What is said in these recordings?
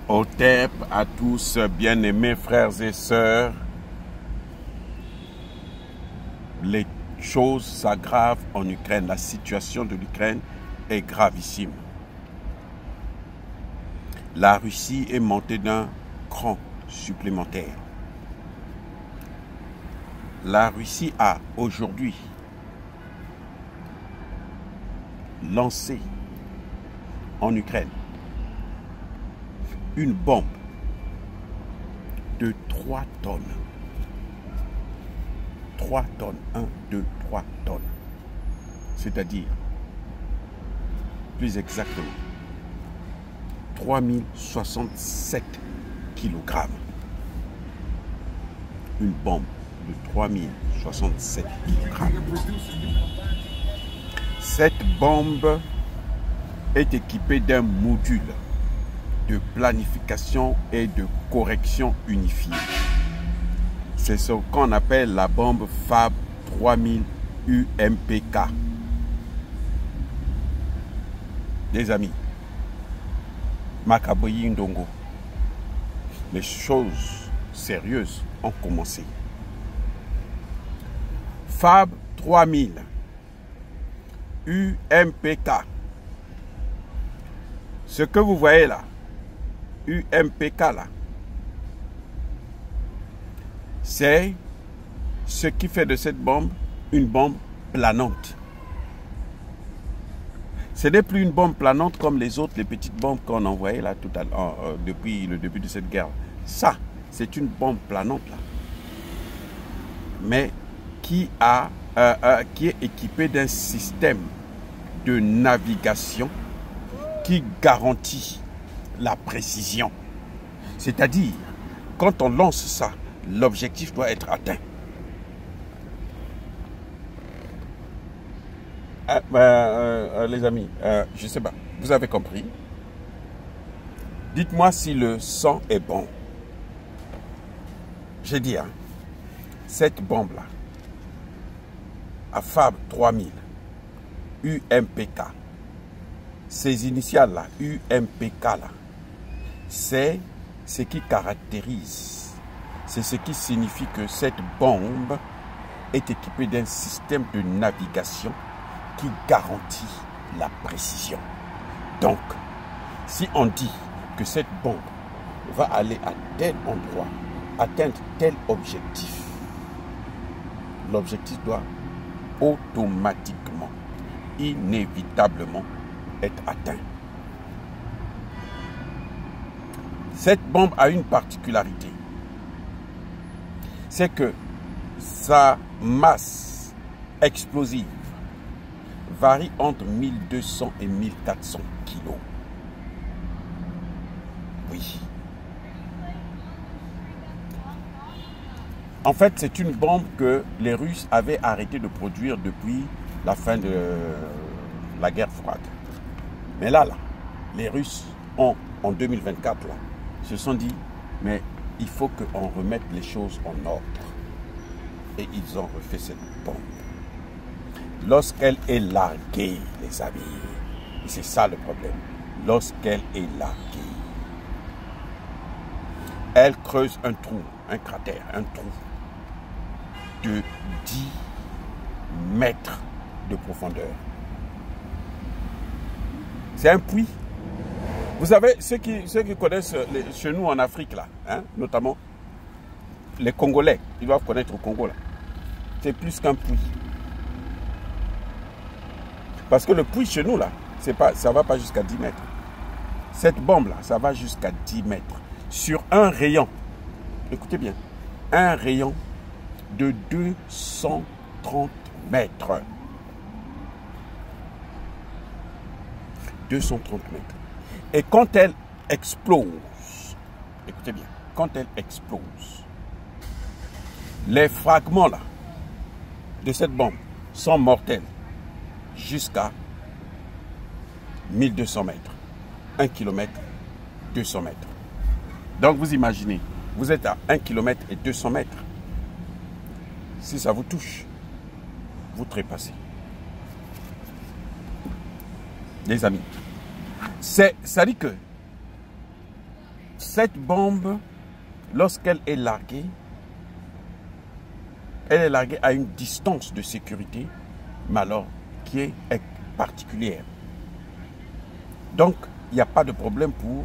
Hotep à tous, bien-aimés frères et sœurs. Les choses s'aggravent en Ukraine. La situation de l'Ukraine est gravissime. La Russie est montée d'un cran supplémentaire. La Russie a aujourd'hui lancé en Ukraine une bombe de 3 tonnes. 3 tonnes. 1, 2, 3 tonnes. C'est-à-dire, plus exactement, 3067 kilogrammes. Une bombe de 3067 kilogrammes. Cette bombe est équipée d'un module de planification et de correction unifiée. C'est ce qu'on appelle la bombe FAB 3000 UMPK. Les amis, Makaboyi Ndongo, les choses sérieuses ont commencé. FAB 3000 UMPK. Ce que vous voyez là, UMPK là, c'est ce qui fait de cette bombe une bombe planante. Ce n'est plus une bombe planante comme les autres, les petites bombes qu'on envoyait là tout à l'heure, depuis le début de cette guerre. Ça, c'est une bombe planante là, mais qui est équipée d'un système de navigation qui garantit la précision. C'est-à-dire, quand on lance ça, l'objectif doit être atteint. Les amis, je ne sais pas, vous avez compris. Dites-moi si le son est bon. J'ai dit, hein, cette bombe-là, à FAB 3000, UMPK, ces initiales-là, UMPK, là, c'est ce qui caractérise, c'est ce qui signifie que cette bombe est équipée d'un système de navigation qui garantit la précision. Donc, si on dit que cette bombe va aller à tel endroit, atteindre tel objectif, l'objectif doit automatiquement, inévitablement être atteint. Cette bombe a une particularité, c'est que sa masse explosive varie entre 1200 et 1400 kilos. Oui. En fait, c'est une bombe que les Russes avaient arrêté de produire depuis la fin de la guerre froide. Mais là, les Russes ont, en 2024, là, se sont dit, mais il faut qu'on remette les choses en ordre. Et ils ont refait cette bombe. Lorsqu'elle est larguée, les amis, et c'est ça le problème, lorsqu'elle est larguée, elle creuse un trou, un cratère, un trou de 10 mètres de profondeur. C'est un puits. Vous savez, ceux qui connaissent chez nous en Afrique, là, hein, notamment les Congolais, ils doivent connaître au Congo, là. C'est plus qu'un puits. Parce que le puits chez nous, là, ça ne va pas jusqu'à 10 mètres. Cette bombe-là, ça va jusqu'à 10 mètres. Sur un rayon, écoutez bien, un rayon de 230 mètres. 230 mètres. Et quand elle explose, écoutez bien, quand elle explose, les fragments là, de cette bombe sont mortels jusqu'à 1200 mètres. 1 km, 200 mètres. Donc vous imaginez, vous êtes à 1 km et 200 mètres. Si ça vous touche, vous trépassez. Les amis, ça dit que Cette bombe, lorsqu'elle est larguée, elle est larguée à une distance de sécurité, mais alors qui est particulière. Donc, il n'y a pas de problème pour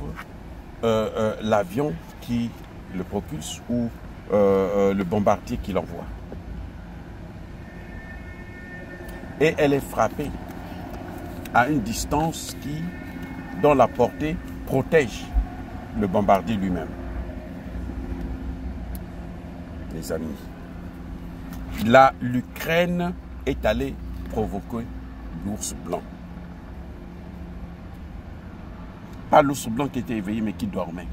l'avion qui le propulse ou le bombardier qui l'envoie. Et elle est frappée à une distance dont la portée protège le bombardier lui-même. Les amis, là, l'Ukraine est allée provoquer l'ours blanc. Pas l'ours blanc qui était éveillé, mais qui dormait.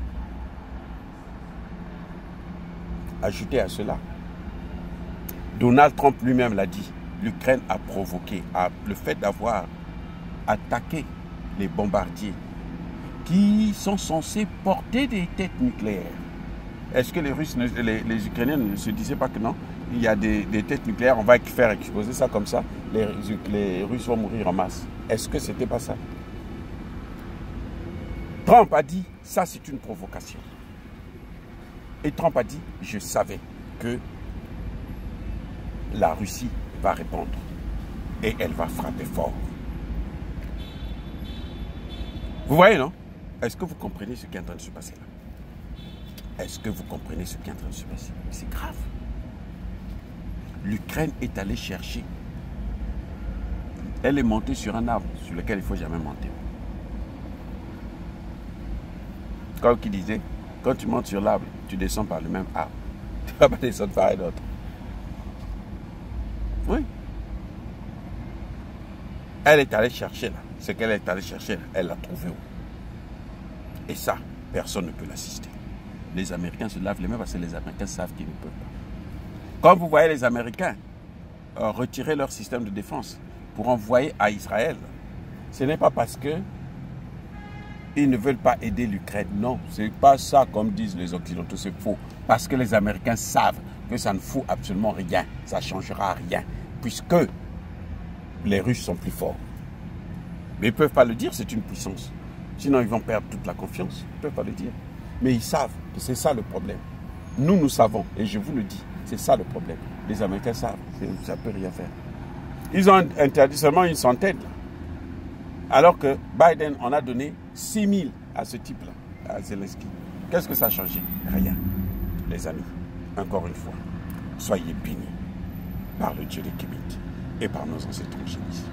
Ajoutez à cela, Donald Trump lui-même l'a dit, l'Ukraine a provoqué le fait d'avoir attaqué les bombardiers qui sont censés porter des têtes nucléaires. Est-ce que les Russes, les Ukrainiens ne se disaient pas que non, il y a des têtes nucléaires, on va faire exploser ça comme ça, les Russes vont mourir en masse. Est-ce que c'était pas ça? Trump a dit, ça c'est une provocation. Et Trump a dit, je savais que la Russie va répondre et elle va frapper fort. Vous voyez, non? Est-ce que vous comprenez ce qui est en train de se passer là? Est-ce que vous comprenez ce qui est en train de se passer? C'est grave. L'Ukraine est allée chercher. Elle est montée sur un arbre sur lequel il ne faut jamais monter. Comme qui disait, quand tu montes sur l'arbre, tu descends par le même arbre. Tu ne vas pas descendre par un autre. Oui. Elle est allée chercher là. Ce qu'elle est allée chercher là, elle l'a trouvé où? Et ça, personne ne peut l'assister. Les Américains se lavent les mains parce que les Américains savent qu'ils ne peuvent pas. Quand vous voyez les Américains retirer leur système de défense pour envoyer à Israël, ce n'est pas parce que ils ne veulent pas aider l'Ukraine. Non, ce n'est pas ça comme disent les Occidentaux, c'est faux. Parce que les Américains savent que ça ne fout absolument rien. Ça ne changera rien. Puisque les Russes sont plus forts. Mais ils ne peuvent pas le dire, c'est une puissance. Sinon, ils vont perdre toute la confiance. Ils ne peuvent pas le dire. Mais ils savent que c'est ça le problème. Nous, nous savons, et je vous le dis, c'est ça le problème. Les Américains savent, ça ne peut rien faire. Ils ont interdit seulement une centaine. Là. Alors que Biden en a donné 6000 à ce type-là, à Zelensky. Qu'est-ce que ça a changé? Rien. Les amis, encore une fois, soyez bénis par le Dieu des Kémites et par nos ancêtres génistes.